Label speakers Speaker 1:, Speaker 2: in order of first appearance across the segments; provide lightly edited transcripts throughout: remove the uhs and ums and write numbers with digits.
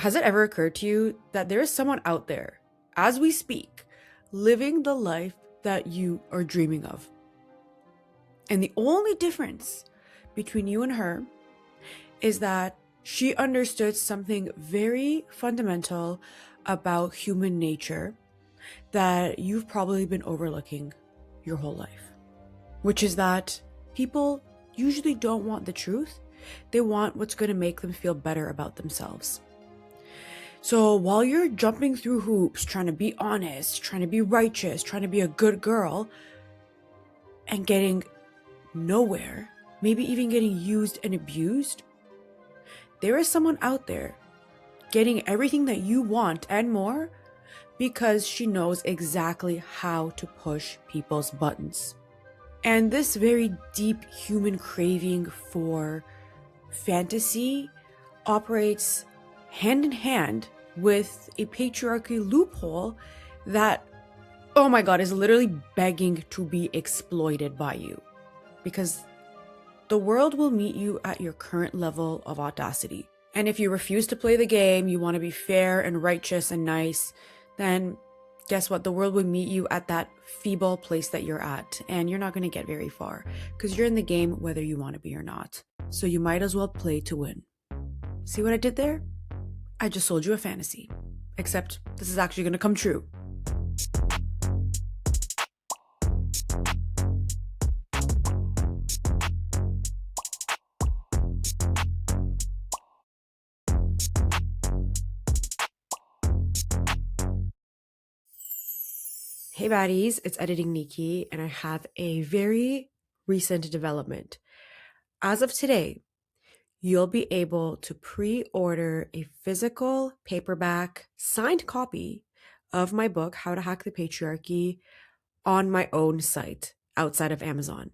Speaker 1: Has it ever occurred to you that there is someone out there, as we speak, living the life that you are dreaming of? And the only difference between you and her is that she understood something very fundamental about human nature that you've probably been overlooking your whole life, which is that people usually don't want the truth. They want what's going to make them feel better about themselves. So while you're jumping through hoops, trying to be honest, trying to be righteous, trying to be a good girl, and getting nowhere, maybe even getting used and abused, there is someone out there getting everything that you want and more because she knows exactly how to push people's buttons. And this very deep human craving for fantasy operates hand in hand with a patriarchy loophole that, oh my God, is literally begging to be exploited by you. Because the world will meet you at your current level of audacity. And if you refuse to play the game, you want to be fair and righteous and nice, then guess what? The world will meet you at that feeble place that you're at. And you're not going to get very far because you're in the game whether you want to be or not. So you might as well play to win. See what I did there? I just sold you a fantasy. Except this is actually going to come true. Hey baddies, it's Editing Nikki, and I have a very recent development. As of today, you'll be able to pre-order a physical paperback signed copy of my book, How to Hack the Patriarchy, on my own site outside of Amazon.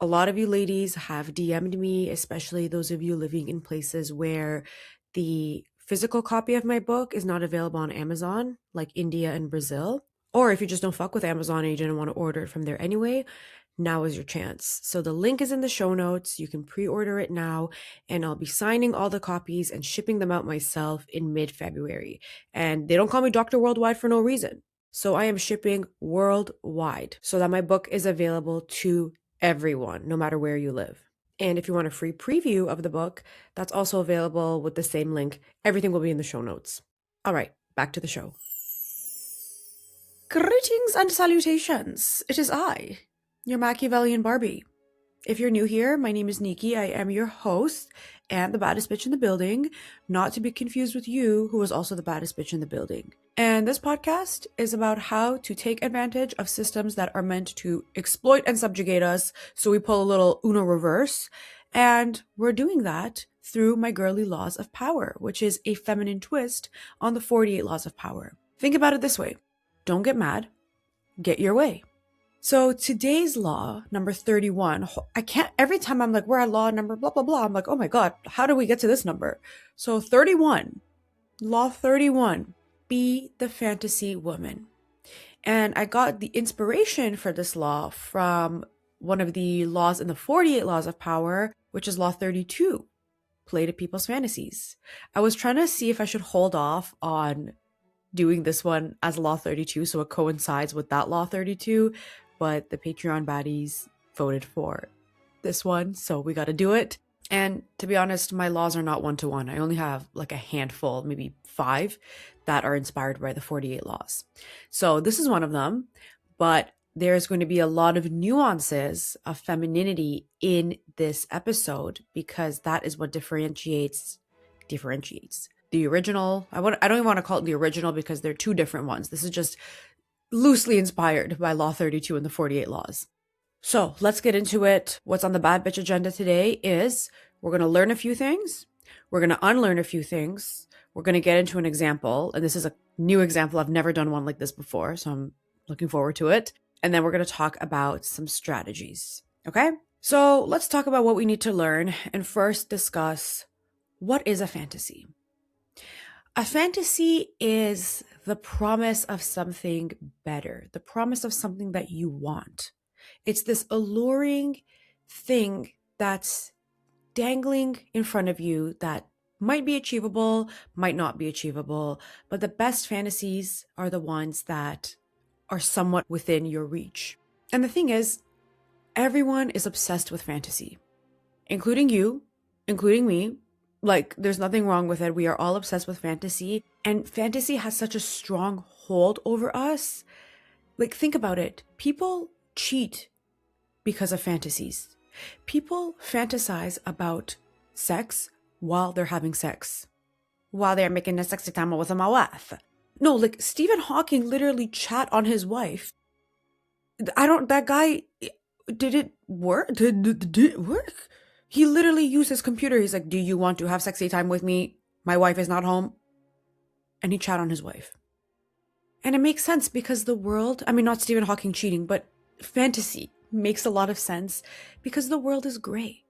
Speaker 1: A lot of you ladies have DM'd me, especially those of you living in places where the physical copy of my book is not available on Amazon, like India and Brazil. Or if you just don't fuck with Amazon and you didn't want to order it from there anyway, now is your chance. So the link is in the show notes. You can pre-order it now, and I'll be signing all the copies and shipping them out myself in mid-February. And they don't call me Dr. Worldwide for no reason. So I am shipping worldwide so that my book is available to everyone, no matter where you live. And if you want a free preview of the book, that's also available with the same link. Everything will be in the show notes. All right, back to the show. Greetings and salutations. It is I, your Machiavellian Barbie. If you're new here, my name is Nikki. I am your host and the baddest bitch in the building, not to be confused with you, who is also the baddest bitch in the building. And this podcast is about how to take advantage of systems that are meant to exploit and subjugate us. So we pull a little Uno reverse, and we're doing that through my Girly laws of power, which is a feminine twist on the 48 laws of power. Think about it this way. Don't get mad, get your way. So today's law, number 31, every time I'm like, we're at law number blah, blah, blah. I'm like, oh my God, how do we get to this number? So 31, law 31, be the fantasy woman. And I got the inspiration for this law from one of the laws in the 48 laws of power, which is law 32, play to people's fantasies. I was trying to see if I should hold off on doing this one as law 32 so it coincides with that law 32, but the Patreon baddies voted for this one, so we got to do it. And to be honest, my laws are not one-to-one. I only have like a handful, maybe 5, that are inspired by the 48 laws. So this is one of them, but there's going to be a lot of nuances of femininity in this episode because that is what differentiates the original. I don't even want to call it the original because they're 2 different ones. This is just loosely inspired by Law 32 and the 48 laws. So let's get into it. What's on the bad bitch agenda today is we're going to learn a few things. We're going to unlearn a few things. We're going to get into an example. And this is a new example. I've never done one like this before, so I'm looking forward to it. And then we're going to talk about some strategies. Okay? So let's talk about what we need to learn and first discuss what is a fantasy. A fantasy is the promise of something better, the promise of something that you want. It's this alluring thing that's dangling in front of you that Might be achievable, might not be achievable, but the best fantasies are the ones that are somewhat within your reach. And the thing is, everyone is obsessed with fantasy, including you, including me. Like, there's nothing wrong with it. We are all obsessed with fantasy, and fantasy has such a strong hold over us. Like, think about it. People cheat because of fantasies. People fantasize about sex while they're having sex, while they're making a sexy time with my wife. No, like, Stephen Hawking literally chat on his wife. That guy, did it work? Did it work? He literally used his computer. He's like, do you want to have sexy time with me? My wife is not home. And he chat on his wife. And it makes sense because the world, I mean, not Stephen Hawking cheating, but fantasy makes a lot of sense because the world is gray.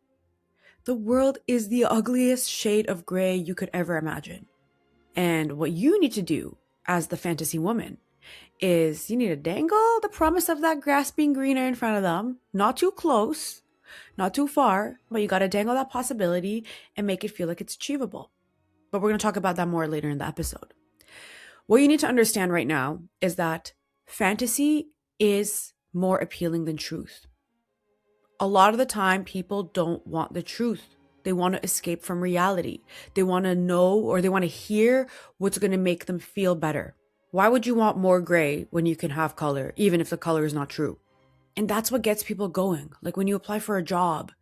Speaker 1: The world is the ugliest shade of gray you could ever imagine. And what you need to do as the fantasy woman is you need to dangle the promise of that grass being greener in front of them. Not too close, not too far, but you got to dangle that possibility and make it feel like it's achievable. But we're going to talk about that more later in the episode. What you need to understand right now is that fantasy is more appealing than truth. A lot of the time, people don't want the truth. They want to escape from reality. They want to know or they want to hear what's going to make them feel better. Why would you want more gray when you can have color, even if the color is not true? And that's what gets people going. Like when you apply for a job,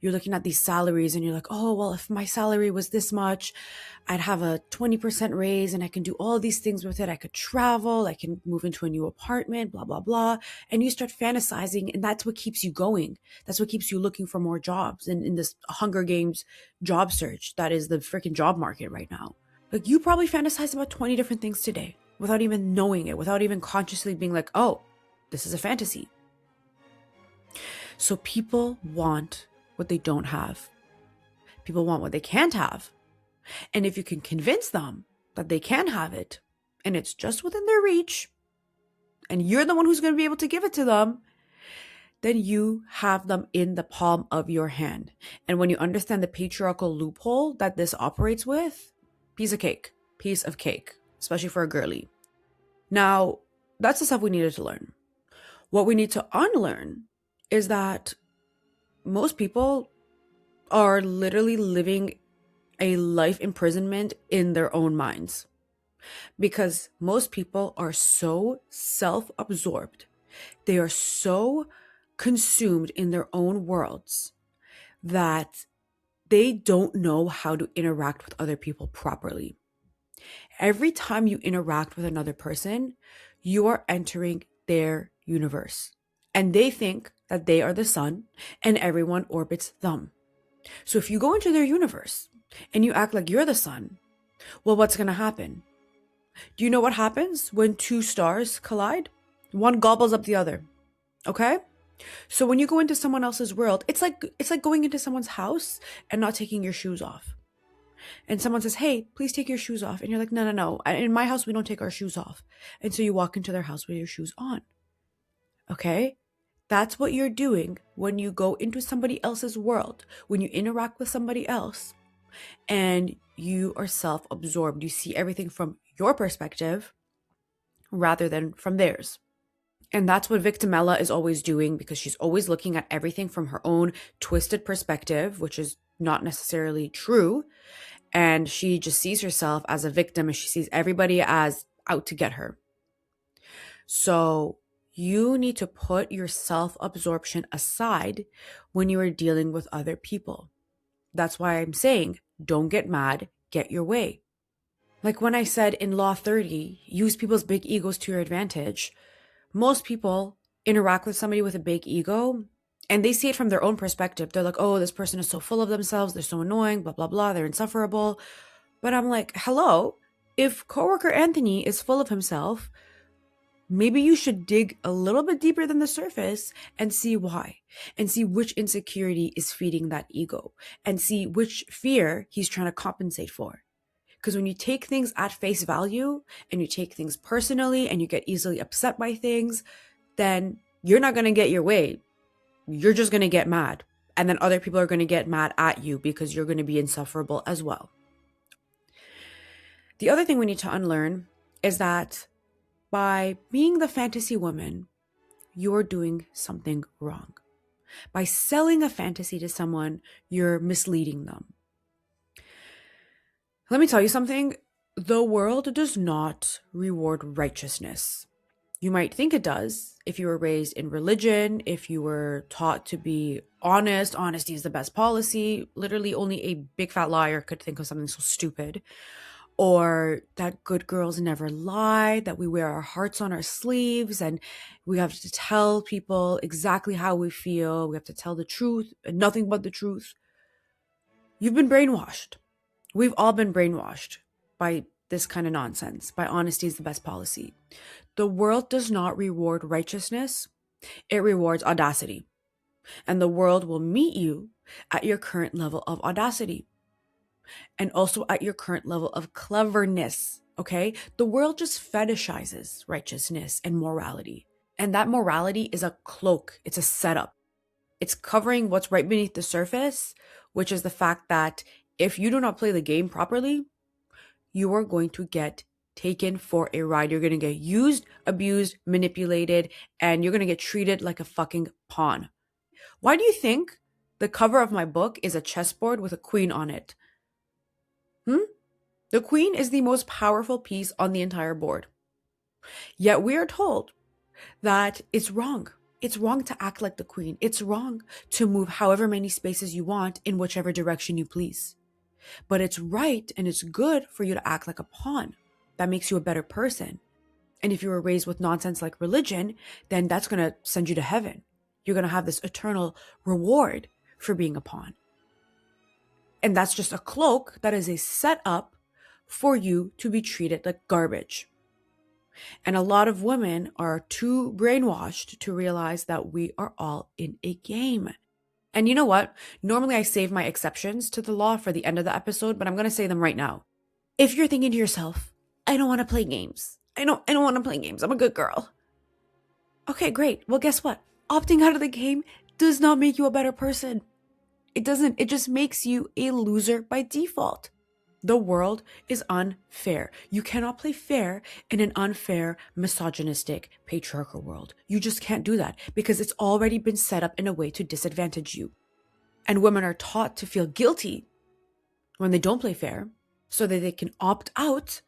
Speaker 1: you're looking at these salaries and you're like, oh, well, if my salary was this much, I'd have a 20% raise and I can do all these things with it. I could travel, I can move into a new apartment, blah, blah, blah. And you start fantasizing and that's what keeps you going. That's what keeps you looking for more jobs in this Hunger Games job search that is the freaking job market right now. Like you probably fantasize about 20 different things today without even knowing it, without even consciously being like, oh, this is a fantasy. So people want what they don't have. People want what they can't have. And if you can convince them that they can have it and it's just within their reach and you're the one who's going to be able to give it to them, then you have them in the palm of your hand. And when you understand the patriarchal loophole that this operates with, piece of cake, especially for a girly. Now, that's the stuff we needed to learn. What we need to unlearn is that most people are literally living a life imprisonment in their own minds because most people are so self-absorbed. They are so consumed in their own worlds that they don't know how to interact with other people properly. Every time you interact with another person, you are entering their universe. And they think that they are the sun and everyone orbits them. So if you go into their universe and you act like you're the sun, well, what's going to happen? Do you know what happens when two stars collide? One gobbles up the other. Okay? So when you go into someone else's world, it's like going into someone's house and not taking your shoes off. And someone says, hey, please take your shoes off. And you're like, no. In my house, we don't take our shoes off. And so you walk into their house with your shoes on. Okay? That's what you're doing when you go into somebody else's world, when you interact with somebody else and you are self-absorbed. You see everything from your perspective rather than from theirs. And that's what Victimella is always doing because she's always looking at everything from her own twisted perspective, which is not necessarily true. And she just sees herself as a victim and she sees everybody as out to get her. So you need to put your self-absorption aside when you are dealing with other people. That's why I'm saying, don't get mad, get your way. Like when I said in Law 30, use people's big egos to your advantage. Most people interact with somebody with a big ego and they see it from their own perspective. They're like, oh, this person is so full of themselves. They're so annoying, blah, blah, blah. They're insufferable. But I'm like, hello, if coworker Anthony is full of himself, maybe you should dig a little bit deeper than the surface and see why, and see which insecurity is feeding that ego, and see which fear he's trying to compensate for. Because when you take things at face value and you take things personally and you get easily upset by things, then you're not going to get your way. You're just going to get mad. And then other people are going to get mad at you because you're going to be insufferable as well. The other thing we need to unlearn is that by being the fantasy woman, you're doing something wrong. By selling a fantasy to someone, you're misleading them. Let me tell you something. The world does not reward righteousness. You might think it does if you were raised in religion, if you were taught to be honest. Honesty is the best policy. Literally, only a big fat liar could think of something so stupid. Or that good girls never lie, that we wear our hearts on our sleeves and we have to tell people exactly how we feel. We have to tell the truth and nothing but the truth. You've been brainwashed. We've all been brainwashed by this kind of nonsense, by honesty is the best policy. The world does not reward righteousness. It rewards audacity. And the world will meet you at your current level of audacity. And also at your current level of cleverness, okay? The world just fetishizes righteousness and morality. And that morality is a cloak. It's a setup. It's covering what's right beneath the surface, which is the fact that if you do not play the game properly, you are going to get taken for a ride. You're going to get used, abused, manipulated, and you're going to get treated like a fucking pawn. Why do you think the cover of my book is a chessboard with a queen on it? The queen is the most powerful piece on the entire board. Yet we are told that it's wrong. It's wrong to act like the queen. It's wrong to move however many spaces you want in whichever direction you please. But it's right and it's good for you to act like a pawn. That makes you a better person. And if you were raised with nonsense like religion, then that's going to send you to heaven. You're going to have this eternal reward for being a pawn. And that's just a cloak that is a setup for you to be treated like garbage. And a lot of women are too brainwashed to realize that we are all in a game. And you know what? Normally I save my exceptions to the law for the end of the episode, but I'm going to say them right now. If you're thinking to yourself, I don't want to play games. I don't want to play games. I'm a good girl. Okay, great. Well, guess what? Opting out of the game does not make you a better person. It doesn't. It just makes you a loser by default. The world is unfair. You cannot play fair in an unfair, misogynistic, patriarchal world. You just can't do that because it's already been set up in a way to disadvantage you. And women are taught to feel guilty when they don't play fair so that they can opt out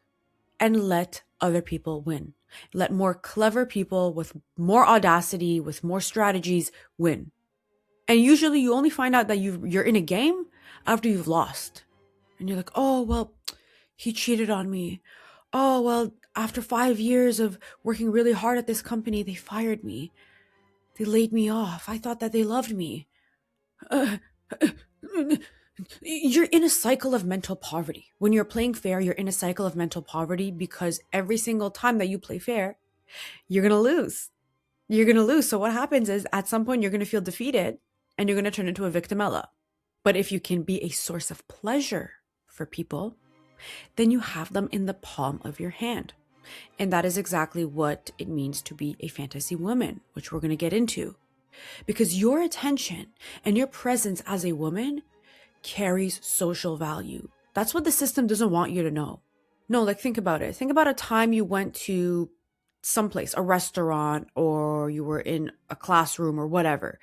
Speaker 1: and let other people win. Let more clever people with more audacity, with more strategies win. And usually you only find out that you're in a game after you've lost. And you're like, oh, well, he cheated on me. Oh, well, after 5 years of working really hard at this company, they fired me. They laid me off. I thought that they loved me. You're in a cycle of mental poverty. When you're playing fair, you're in a cycle of mental poverty because every single time that you play fair, you're going to lose. You're going to lose. So what happens is at some point, you're going to feel defeated and you're going to turn into a victimella. But if you can be a source of pleasure for people, then you have them in the palm of your hand. And that is exactly what it means to be a fantasy woman, which we're going to get into. Because your attention and your presence as a woman carries social value. That's what the system doesn't want you to know. No, like think about it. Think about a time you went to someplace, a restaurant, or you were in a classroom or whatever,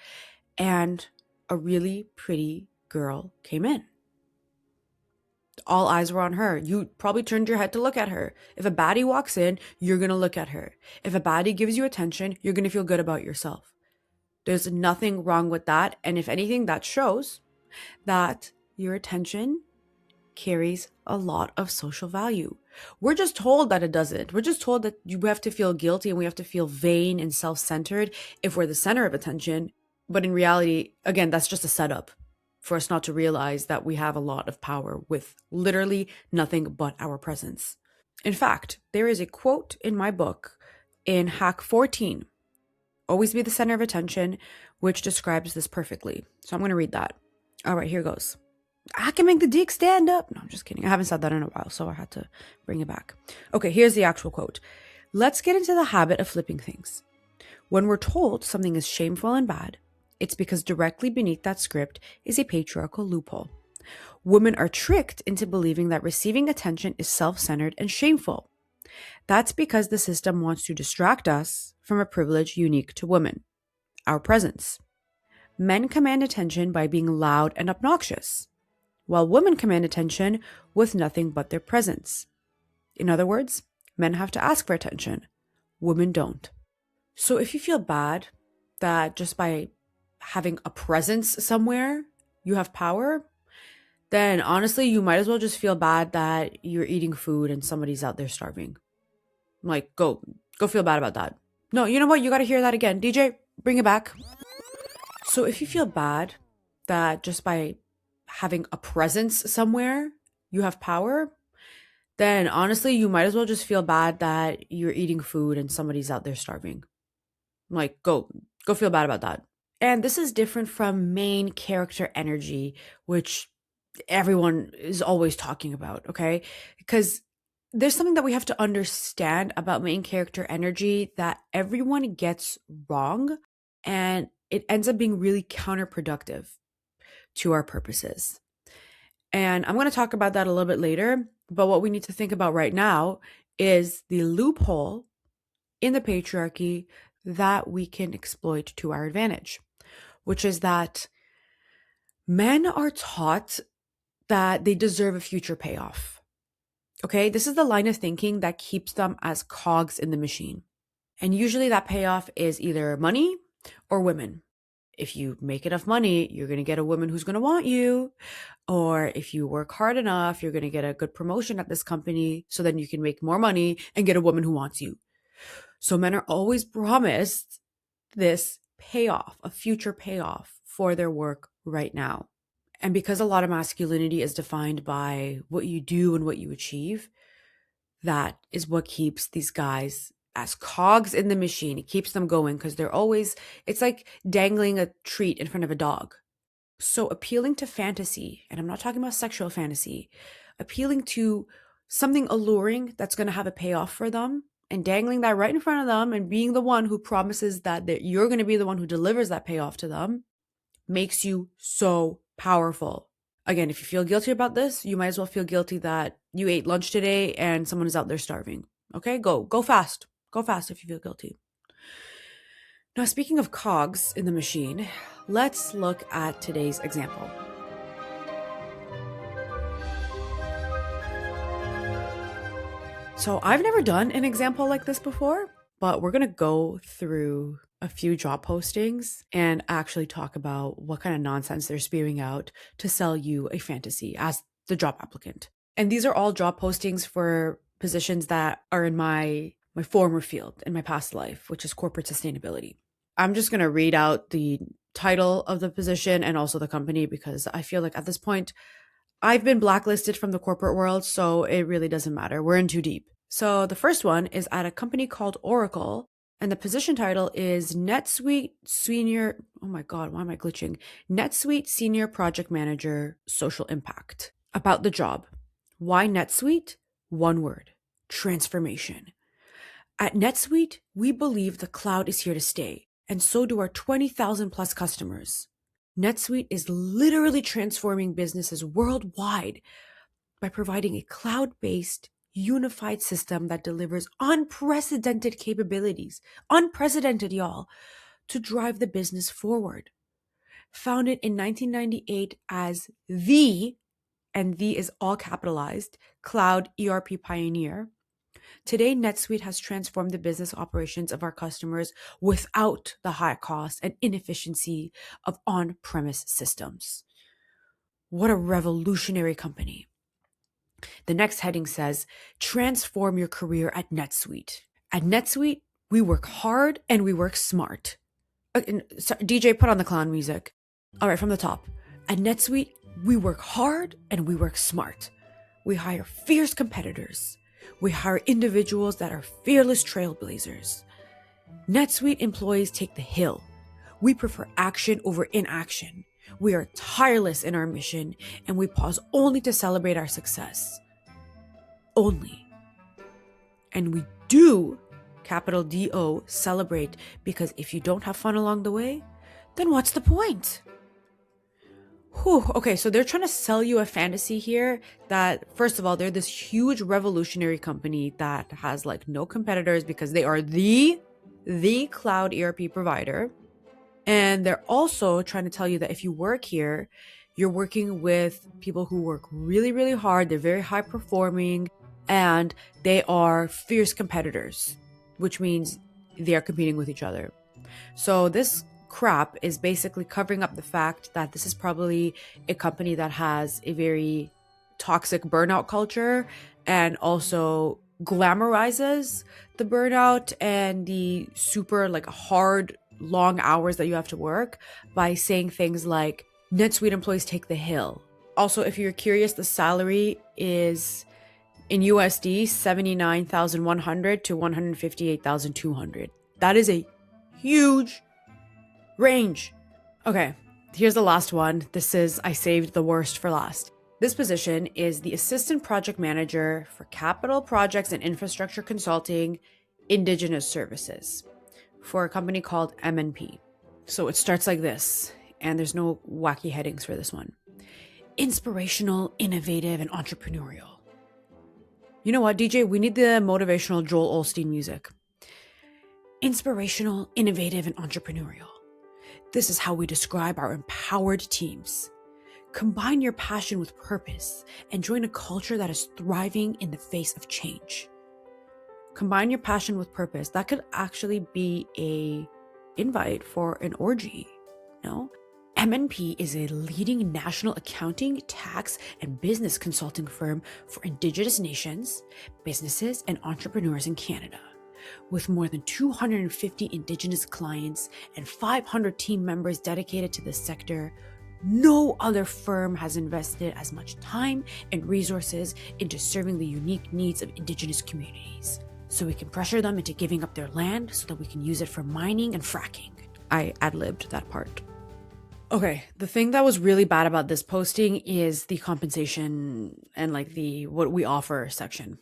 Speaker 1: and a really pretty girl came in. All eyes were on her. You probably turned your head to look at her. If a baddie walks in, you're going to look at her. If a baddie gives you attention, you're going to feel good about yourself. There's nothing wrong with that. And if anything, that shows that your attention carries a lot of social value. We're just told that it doesn't. We're just told that you have to feel guilty and we have to feel vain and self-centered if we're the center of attention. But in reality, again, that's just a setup for us not to realize that we have a lot of power with literally nothing but our presence. In fact, there is a quote in my book in Hack 14, Always Be the Center of Attention, which describes this perfectly. So I'm going to read that. All right, here goes. I can make the dick stand up. No, I'm just kidding. I haven't said that in a while, so I had to bring it back. Okay, here's the actual quote. Let's get into the habit of flipping things. When we're told something is shameful and bad, it's because directly beneath that script is a patriarchal loophole. Women are tricked into believing that receiving attention is self-centered and shameful. That's because the system wants to distract us from a privilege unique to women, our presence. Men command attention by being loud and obnoxious, while women command attention with nothing but their presence. In other words, men have to ask for attention, women don't. So if you feel bad that just by having a presence somewhere, you have power, then honestly, you might as well just feel bad that you're eating food and somebody's out there starving. Like, go feel bad about that. No, you know what? You got to hear that again. DJ, bring it back. So if you feel bad that just by having a presence somewhere, you have power, then honestly, you might as well just feel bad that you're eating food and somebody's out there starving. Like, go feel bad about that. And this is different from main character energy, which everyone is always talking about, okay? Because there's something that we have to understand about main character energy that everyone gets wrong, and it ends up being really counterproductive to our purposes. And I'm going to talk about that a little bit later, but what we need to think about right now is the loophole in the patriarchy that we can exploit to our advantage, which is that men are taught that they deserve a future payoff. Okay, this is the line of thinking that keeps them as cogs in the machine. And usually that payoff is either money or women. If you make enough money, you're going to get a woman who's going to want you. Or if you work hard enough, you're going to get a good promotion at this company so then you can make more money and get a woman who wants you. So men are always promised this payoff, a future payoff for their work right now. And because a lot of masculinity is defined by what you do and what you achieve, that is what keeps these guys as cogs in the machine. It keeps them going because they're always, it's like dangling a treat in front of a dog. So appealing to fantasy, and I'm not talking about sexual fantasy, appealing to something alluring that's going to have a payoff for them and dangling that right in front of them and being the one who promises that you're going to be the one who delivers that payoff to them makes you so powerful. Again, if you feel guilty about this, you might as well feel guilty that you ate lunch today and someone is out there starving. Okay, go fast. Go fast if you feel guilty. Now, speaking of cogs in the machine, let's look at today's example. So I've never done an example like this before, but we're going to go through a few job postings and actually talk about what kind of nonsense they're spewing out to sell you a fantasy as the job applicant. And these are all job postings for positions that are in my former field, in my past life, which is corporate sustainability. I'm just going to read out the title of the position and also the company because I feel like at this point, I've been blacklisted from the corporate world, so it really doesn't matter. We're in too deep. So the first one is at a company called Oracle, and the position title is NetSuite Senior, oh my God, why am I glitching? NetSuite Senior Project Manager, Social Impact. About the job. Why NetSuite? One word, transformation. At NetSuite, we believe the cloud is here to stay, and so do our 20,000 plus customers. NetSuite is literally transforming businesses worldwide by providing a cloud-based, unified system that delivers unprecedented capabilities, unprecedented, y'all, to drive the business forward. Founded in 1998 as and the is all capitalized, cloud ERP pioneer, today, NetSuite has transformed the business operations of our customers without the high cost and inefficiency of on-premise systems. What a revolutionary company. The next heading says, transform your career at NetSuite. At NetSuite, we work hard and we work smart. DJ, put on the clown music. All right, from the top. At NetSuite, we work hard and we work smart. We hire fierce competitors. We hire individuals that are fearless trailblazers. NetSuite employees take the hill. We prefer action over inaction. We are tireless in our mission, and we pause only to celebrate our success. Only. And we do, capital D-O, celebrate, because if you don't have fun along the way, then what's the point? Whew, okay, so they're trying to sell you a fantasy here that, first of all, they're this huge revolutionary company that has like no competitors because they are the cloud ERP provider. And they're also trying to tell you that if you work here, you're working with people who work really, really hard. They're very high performing and they are fierce competitors, which means they are competing with each other. So this crap is basically covering up the fact that this is probably a company that has a very toxic burnout culture and also glamorizes the burnout and the super like hard long hours that you have to work by saying things like NetSuite employees take the hill. Also, if you're curious, the salary is in USD 79,100 to 158,200. That is a huge range. Okay, here's the last one. I saved the worst for last. This position is the Assistant Project Manager for Capital Projects and Infrastructure Consulting Indigenous Services for a company called MNP. So it starts like this, and there's no wacky headings for this one. Inspirational, innovative, and entrepreneurial. You know what, DJ? We need the motivational Joel Osteen music. Inspirational, innovative, and entrepreneurial. This is how we describe our empowered teams. Combine your passion with purpose and join a culture that is thriving in the face of change. Combine your passion with purpose. That could actually be a invite for an orgy, no? MNP is a leading national accounting, tax, and business consulting firm for Indigenous nations, businesses, and entrepreneurs in Canada. With more than 250 Indigenous clients and 500 team members dedicated to this sector, no other firm has invested as much time and resources into serving the unique needs of Indigenous communities. So we can pressure them into giving up their land so that we can use it for mining and fracking. I ad-libbed that part. Okay, the thing that was really bad about this posting is the compensation and like the what we offer section.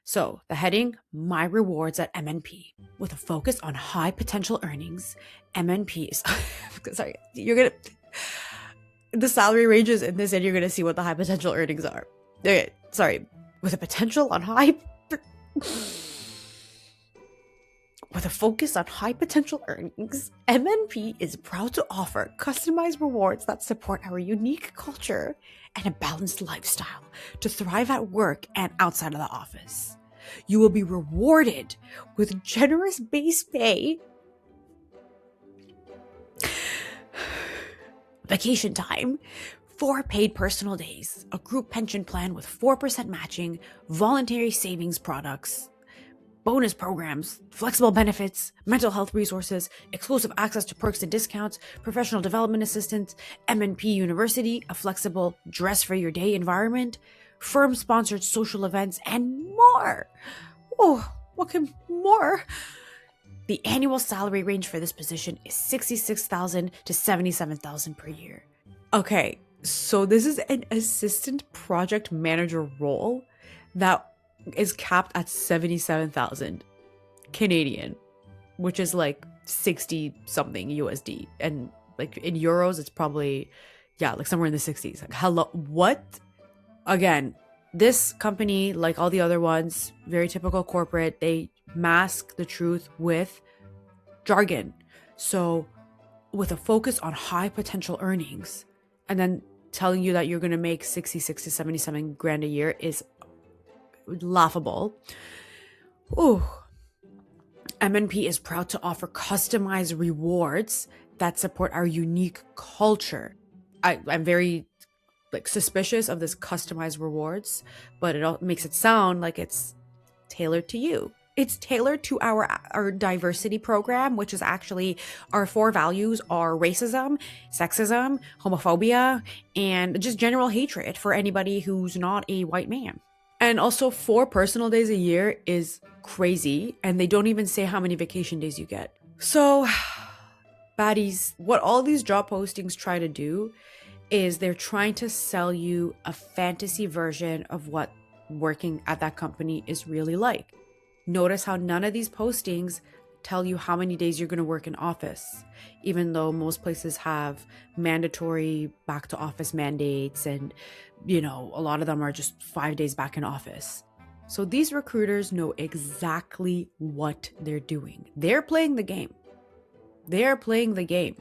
Speaker 1: So the heading, My Rewards at MNP. With a focus on high potential earnings, MNP is, sorry, the salary ranges in this and you're going to see what the high potential earnings are. Okay, sorry, with a potential on With a focus on high potential earnings, MNP is proud to offer customized rewards that support our unique culture and a balanced lifestyle to thrive at work and outside of the office. You will be rewarded with generous base pay, vacation time, 4 paid personal days, a group pension plan with 4% matching, voluntary savings products, bonus programs, flexible benefits, mental health resources, exclusive access to perks and discounts, professional development assistance, MNP University, a flexible dress for your day environment, firm-sponsored social events, and more. Oh, what can more? The annual salary range for this position is $66,000 to $77,000 per year. Okay, so this is an assistant project manager role that is capped at 77,000 Canadian, which is like 60 something USD, and like in euros it's probably like somewhere in the 60s. Like, hello, what? Again, this company, like all the other ones, very typical corporate, they mask the truth with jargon. So with a focus on high potential earnings and then telling you that you're going to make 66 to 77 grand a year is laughable. Ooh. MNP is proud to offer customized rewards that support our unique culture. I'm very suspicious of this customized rewards, but it all makes it sound like it's tailored to you. It's tailored to our diversity program, which is actually our 4 values are racism, sexism, homophobia, and just general hatred for anybody who's not a white man. And also 4 personal days a year is crazy, and they don't even say how many vacation days you get. So, baddies, what all these job postings try to do is they're trying to sell you a fantasy version of what working at that company is really like. Notice how none of these postings tell you how many days you're going to work in office, even though most places have mandatory back to office mandates and, a lot of them are just 5 days back in office. So these recruiters know exactly what they're doing. They're playing the game. They're playing the game.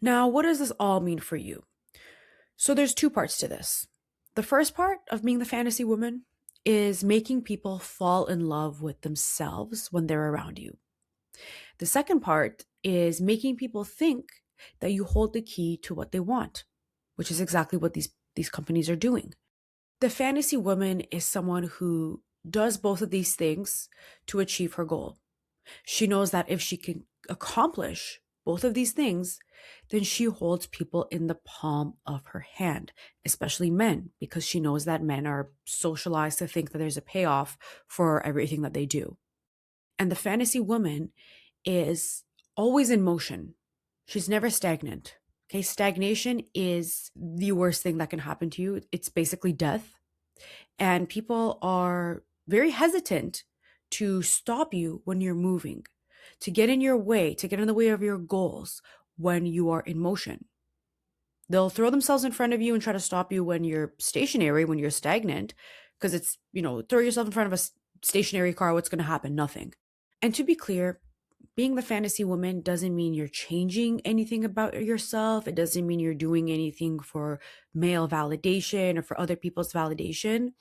Speaker 1: Now, what does this all mean for you? So there's two parts to this. The first part of being the fantasy woman is making people fall in love with themselves when they're around you. The second part is making people think that you hold the key to what they want, which is exactly what these companies are doing. The fantasy woman is someone who does both of these things to achieve her goal. She knows that if she can accomplish both of these things, then she holds people in the palm of her hand, especially men, because she knows that men are socialized to think that there's a payoff for everything that they do. And the fantasy woman is always in motion. She's never stagnant. Okay, stagnation is the worst thing that can happen to you. It's basically death. And people are very hesitant to stop you when you're moving, to get in your way, to get in the way of your goals when you are in motion. They'll throw themselves in front of you and try to stop you when you're stationary, when you're stagnant, because it's, throw yourself in front of a stationary car, what's going to happen? Nothing. And to be clear, being the fantasy woman doesn't mean you're changing anything about yourself. It doesn't mean you're doing anything for male validation or for other people's validation.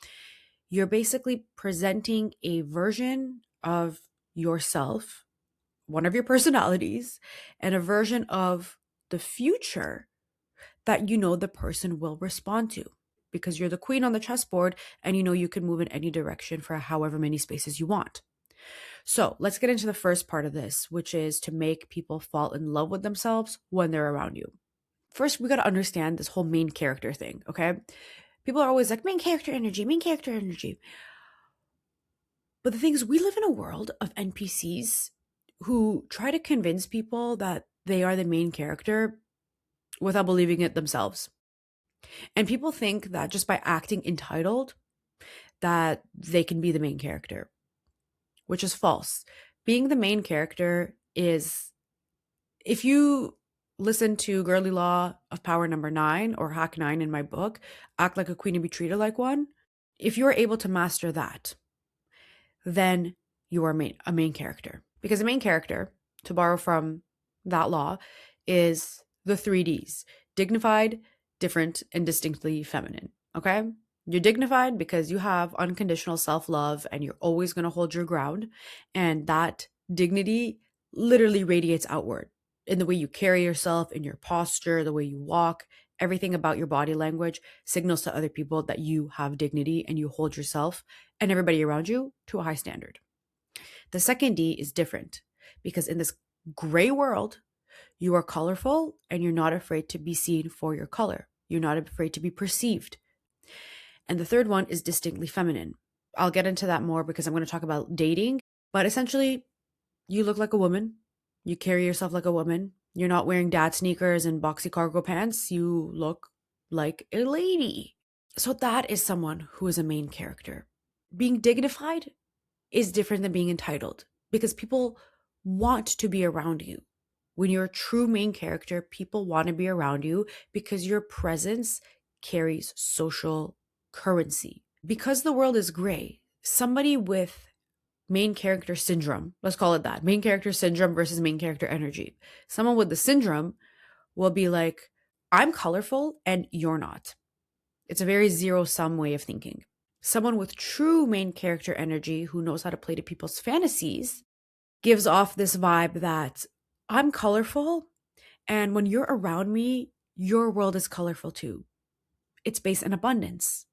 Speaker 1: You're basically presenting a version of yourself, one of your personalities, and a version of the future that the person will respond to, because you're the queen on the chessboard and you can move in any direction for however many spaces you want. So let's get into the first part of this, which is to make people fall in love with themselves when they're around you. First, we got to understand this whole main character thing, okay? People are always like, main character energy, main character energy. But the thing is, we live in a world of NPCs who try to convince people that they are the main character without believing it themselves. And people think that just by acting entitled, that they can be the main character, which is false. Being the main character is, if you listen to Girly Law of Power number 9 or Hack 9 in my book, Act Like a Queen and Be Treated Like One, if you're able to master that, then you are a main character. Because a main character, to borrow from that law, is the 3Ds: dignified, different, and distinctly feminine. Okay? You're dignified because you have unconditional self-love and you're always going to hold your ground. And that dignity literally radiates outward in the way you carry yourself, in your posture, the way you walk. Everything about your body language signals to other people that you have dignity and you hold yourself and everybody around you to a high standard. The second D is different, because in this gray world, you are colorful and you're not afraid to be seen for your color. You're not afraid to be perceived. And the third one is distinctly feminine. I'll get into that more because I'm going to talk about dating, but essentially, you look like a woman. You carry yourself like a woman. You're not wearing dad sneakers and boxy cargo pants. You look like a lady. So that is someone who is a main character. Being dignified is different than being entitled, because people want to be around you. When you're a true main character, people want to be around you because your presence carries social currency. Because the world is gray, somebody with main character syndrome, let's call it that, main character syndrome versus main character energy. Someone with the syndrome will be like, I'm colorful and you're not. It's a very zero-sum way of thinking. Someone with true main character energy who knows how to play to people's fantasies gives off this vibe that I'm colorful, and when you're around me, your world is colorful too. It's based in abundance.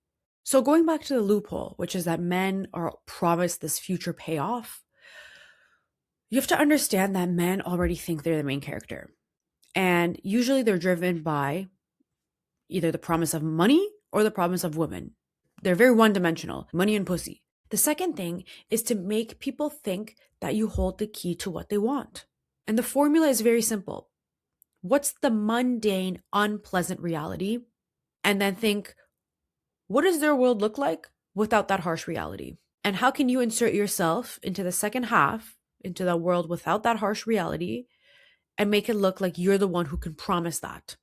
Speaker 1: So going back to the loophole, which is that men are promised this future payoff, you have to understand that men already think they're the main character. And usually they're driven by either the promise of money or the promise of women. They're very one-dimensional, money and pussy. The second thing is to make people think that you hold the key to what they want. And the formula is very simple. What's the mundane, unpleasant reality? And then think, what does their world look like without that harsh reality? And how can you insert yourself into the second half, into the world without that harsh reality, and make it look like you're the one who can promise that?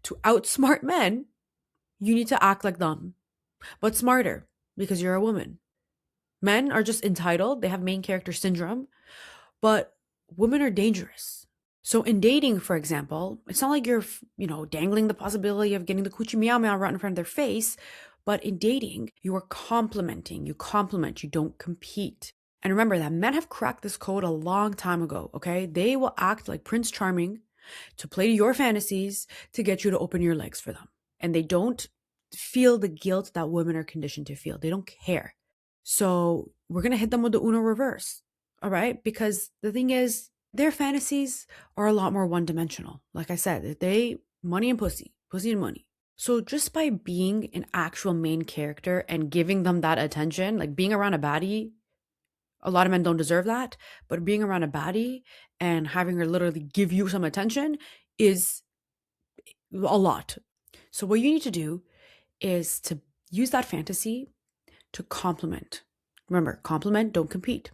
Speaker 1: To outsmart men, you need to act like them, but smarter because you're a woman. Men are just entitled, they have main character syndrome, but women are dangerous. So in dating, for example, it's not like you're, dangling the possibility of getting the coochie meow meow right in front of their face. But in dating, you are complimenting. You compliment, you don't compete. And remember that men have cracked this code a long time ago, okay? They will act like Prince Charming to play to your fantasies to get you to open your legs for them. And they don't feel the guilt that women are conditioned to feel. They don't care. So we're going to hit them with the Uno reverse, all right? Because the thing is, their fantasies are a lot more one-dimensional. Like I said, money and pussy and money. So just by being an actual main character and giving them that attention, like being around a baddie, a lot of men don't deserve that, but being around a baddie and having her literally give you some attention is a lot. So what you need to do is to use that fantasy to compliment. Remember, compliment, don't compete.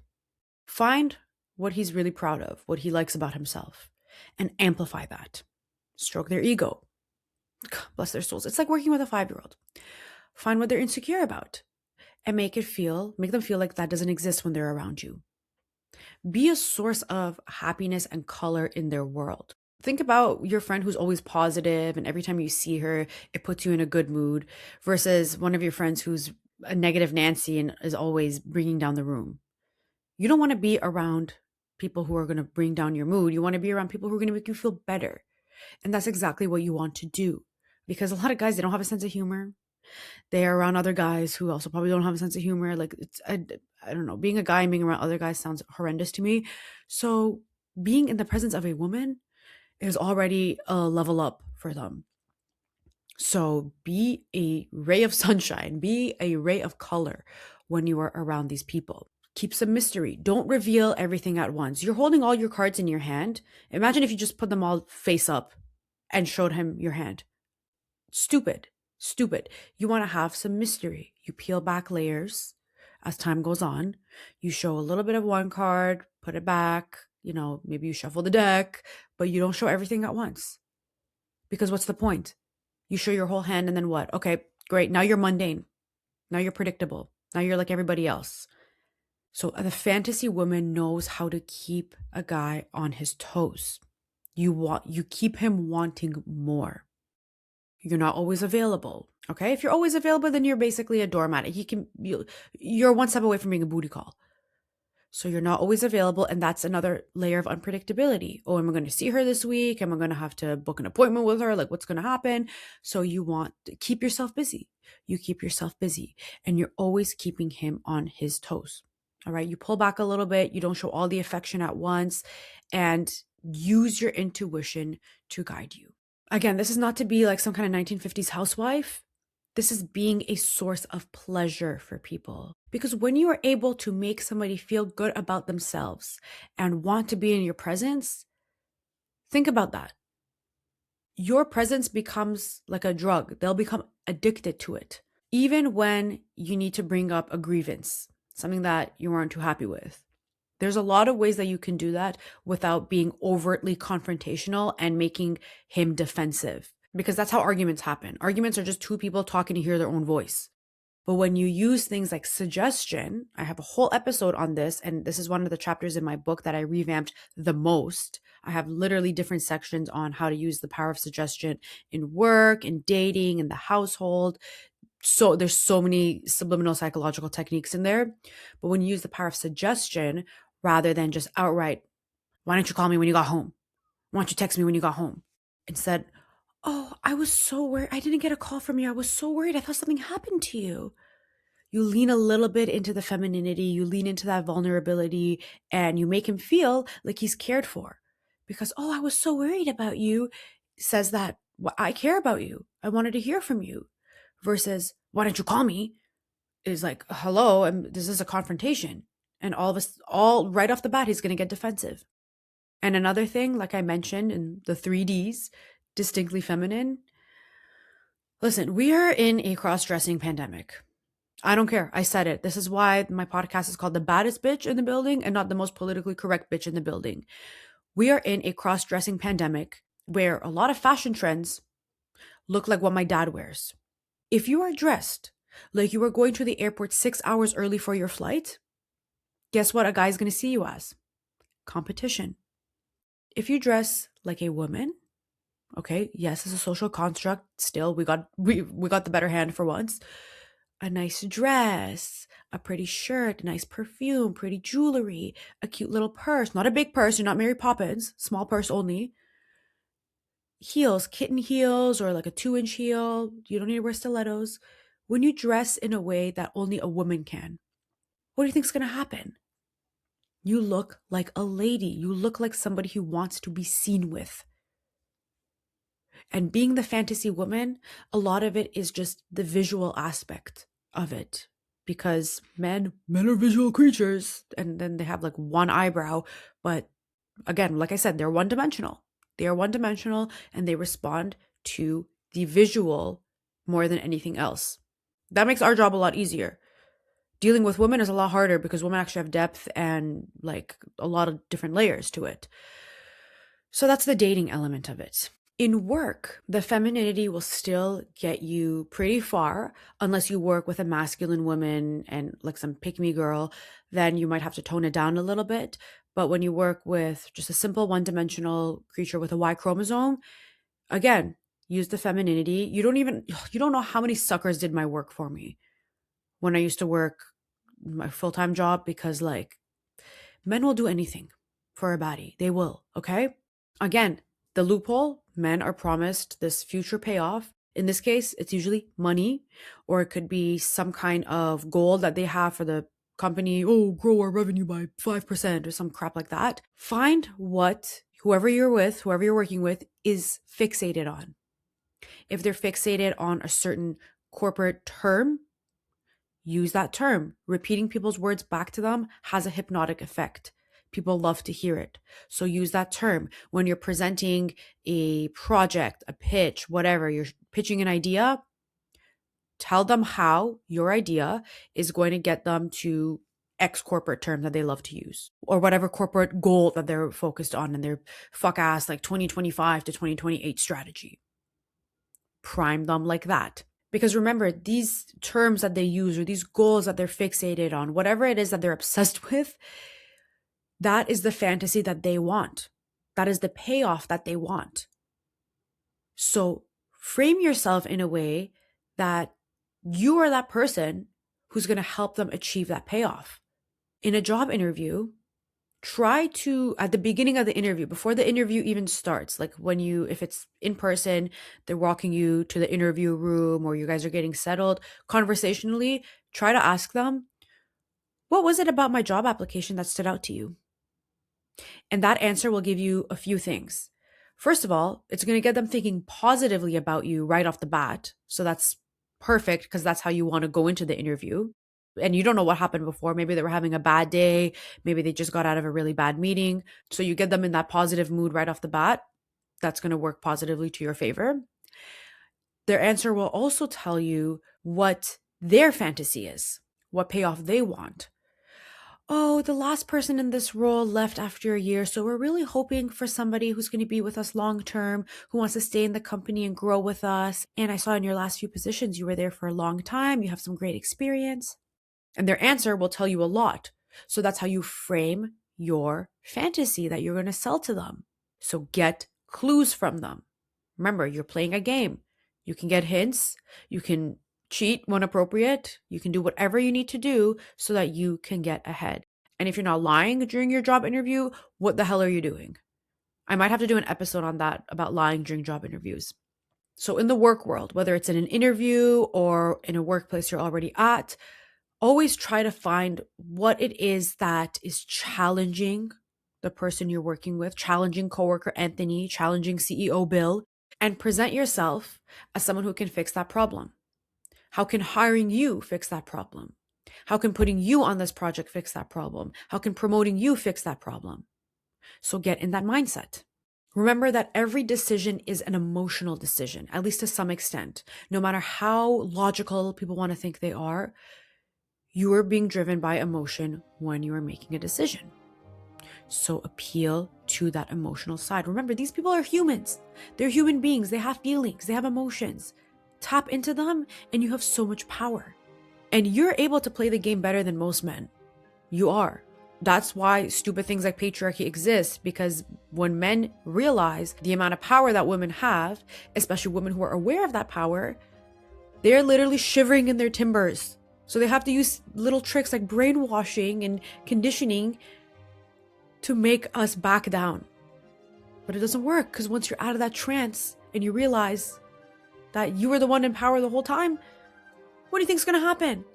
Speaker 1: Find what he's really proud of, what he likes about himself, and amplify that. Stroke their ego. Bless their souls. It's like working with a 5-year-old. Find what they're insecure about and make them feel like that doesn't exist when they're around you. Be a source of happiness and color in their world. Think about your friend who's always positive and every time you see her, it puts you in a good mood versus one of your friends who's a negative Nancy and is always bringing down the room. You don't want to be around people who are going to bring down your mood. You want to be around people who are going to make you feel better. And that's exactly what you want to do. Because a lot of guys, they don't have a sense of humor. They are around other guys who also probably don't have a sense of humor. Like, I don't know, being a guy and being around other guys sounds horrendous to me. So being in the presence of a woman is already a level up for them. So be a ray of sunshine, be a ray of color when you are around these people. Keep some mystery. Don't reveal everything at once. You're holding all your cards in your hand. Imagine if you just put them all face up and showed him your hand. Stupid. You want to have some mystery. You peel back layers as time goes on. You show a little bit of one card, put it back, maybe you shuffle the deck, but you don't show everything at once. Because what's the point? You show your whole hand and then what? Okay, great. Now you're mundane. Now you're predictable. Now you're like everybody else. So the fantasy woman knows how to keep a guy on his toes. You keep him wanting more. You're not always available. Okay? If you're always available, then you're basically a doormat. You're one step away from being a booty call. So you're not always available, and that's another layer of unpredictability. Oh, am I going to see her this week? Am I going to have to book an appointment with her? Like, what's going to happen? So you want to keep yourself busy. You keep yourself busy, and you're always keeping him on his toes. All right? You pull back a little bit. You don't show all the affection at once, and use your intuition to guide you. Again, this is not to be like some kind of 1950s housewife. This is being a source of pleasure for people. Because when you are able to make somebody feel good about themselves and want to be in your presence, think about that. Your presence becomes like a drug. They'll become addicted to it. Even when you need to bring up a grievance, something that you weren't too happy with. There's a lot of ways that you can do that without being overtly confrontational and making him defensive. Because that's how arguments happen. Arguments are just two people talking to hear their own voice. But when you use things like suggestion, I have a whole episode on this, and this is one of the chapters in my book that I revamped the most. I have literally different sections on how to use the power of suggestion in work, in dating, in the household. So there's so many subliminal psychological techniques in there. But when you use the power of suggestion, rather than just outright, why don't you call me when you got home? Why don't you text me when you got home? Instead, oh, I was so worried. I didn't get a call from you. I was so worried. I thought something happened to you. You lean a little bit into the femininity. You lean into that vulnerability and you make him feel like he's cared for. Because, oh, I was so worried about you says that, well, I care about you. I wanted to hear from you. Versus, why don't you call me? Is like, hello, and this is a confrontation. And all right off the bat, he's going to get defensive. And another thing, like I mentioned in the 3Ds, distinctly feminine. Listen, we are in a cross-dressing pandemic. I don't care. I said it. This is why my podcast is called The Baddest Bitch in the Building and not the most politically correct bitch in the building. We are in a cross-dressing pandemic where a lot of fashion trends look like what my dad wears. If you are dressed like you were going to the airport 6 hours early for your flight, guess what a guy's going to see you as? Competition. If you dress like a woman, okay, yes, it's a social construct. Still, we got the better hand for once. A nice dress, a pretty shirt, a nice perfume, pretty jewelry, a cute little purse, not a big purse, you're not Mary Poppins, small purse only. Heels, kitten heels, or like a 2-inch heel. You don't need to wear stilettos. When you dress in a way that only a woman can, what do you think is going to happen? You look like a lady. You look like somebody who wants to be seen with. And being the fantasy woman, a lot of it is just the visual aspect of it. Because men are visual creatures, and then they have like one eyebrow. But again, like I said, they're one dimensional. They are one dimensional and they respond to the visual more than anything else. That makes our job a lot easier. Dealing with women is a lot harder because women actually have depth and like a lot of different layers to it. So that's the dating element of it. In work, the femininity will still get you pretty far unless you work with a masculine woman and like some pick-me girl, then you might have to tone it down a little bit. But when you work with just a simple one-dimensional creature with a Y chromosome, again, use the femininity. You don't know how many suckers did my work for me when I used to work my full-time job, because like men will do anything for a baddie. They will, okay? Again, the loophole, men are promised this future payoff. In this case, it's usually money, or it could be some kind of goal that they have for the company. Oh, grow our revenue by 5% or some crap like that. Find what whoever you're working with is fixated on. If they're fixated on a certain corporate term, use that term. Repeating people's words back to them has a hypnotic effect. People love to hear it. So use that term. When you're presenting a project, a pitch, whatever, you're pitching an idea, tell them how your idea is going to get them to X corporate term that they love to use, or whatever corporate goal that they're focused on in their fuck ass like 2025 to 2028 strategy. Prime them like that. Because remember, these terms that they use or these goals that they're fixated on, whatever it is that they're obsessed with, that is the fantasy that they want. That is the payoff that they want. So frame yourself in a way that you are that person who's going to help them achieve that payoff. In a job interview, try to, at the beginning of the interview, before the interview even starts, like if it's in person, they're walking you to the interview room or you guys are getting settled, conversationally, try to ask them, what was it about my job application that stood out to you? And that answer will give you a few things. First of all, it's going to get them thinking positively about you right off the bat. So that's perfect because that's how you want to go into the interview. And you don't know what happened before. Maybe they were having a bad day. Maybe they just got out of a really bad meeting. So you get them in that positive mood right off the bat. That's going to work positively to your favor. Their answer will also tell you what their fantasy is, what payoff they want. Oh, the last person in this role left after a year, so we're really hoping for somebody who's going to be with us long term, who wants to stay in the company and grow with us. And I saw in your last few positions, you were there for a long time. You have some great experience. And their answer will tell you a lot. So that's how you frame your fantasy that you're going to sell to them. So get clues from them. Remember, you're playing a game. You can get hints. You can cheat when appropriate. You can do whatever you need to do so that you can get ahead. And if you're not lying during your job interview, what the hell are you doing? I might have to do an episode on that about lying during job interviews. So in the work world, whether it's in an interview or in a workplace you're already at, always try to find what it is that is challenging the person you're working with, challenging coworker Anthony, challenging CEO Bill, and present yourself as someone who can fix that problem. How can hiring you fix that problem? How can putting you on this project fix that problem? How can promoting you fix that problem? So get in that mindset. Remember that every decision is an emotional decision, at least to some extent. No matter how logical people want to think they are, you are being driven by emotion when you are making a decision. So appeal to that emotional side. Remember, these people are humans. They're human beings. They have feelings. They have emotions. Tap into them and you have so much power. And you're able to play the game better than most men. You are. That's why stupid things like patriarchy exist, because when men realize the amount of power that women have, especially women who are aware of that power, they're literally shivering in their timbers. So they have to use little tricks like brainwashing and conditioning to make us back down. But it doesn't work, because once you're out of that trance and you realize that you were the one in power the whole time, what do you think's gonna happen?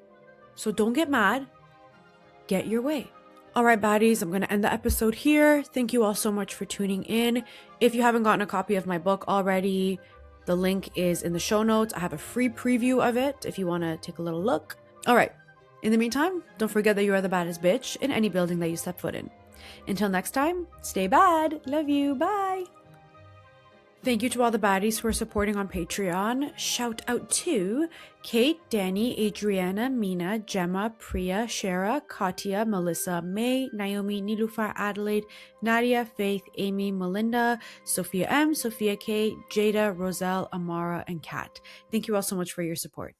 Speaker 1: So don't get mad. Get your way. All right, baddies, I'm going to end the episode here. Thank you all so much for tuning in. If you haven't gotten a copy of my book already, the link is in the show notes. I have a free preview of it if you want to take a little look. All right. In the meantime, don't forget that you are the baddest bitch in any building that you step foot in. Until next time, stay bad. Love you. Bye. Thank you to all the baddies who are supporting on Patreon. Shout out to Kate, Danny, Adriana, Mina, Gemma, Priya, Shara, Katya, Melissa, May, Naomi, Nilufar, Adelaide, Nadia, Faith, Amy, Melinda, Sophia M, Sophia K, Jada, Roselle, Amara, and Kat. Thank you all so much for your support.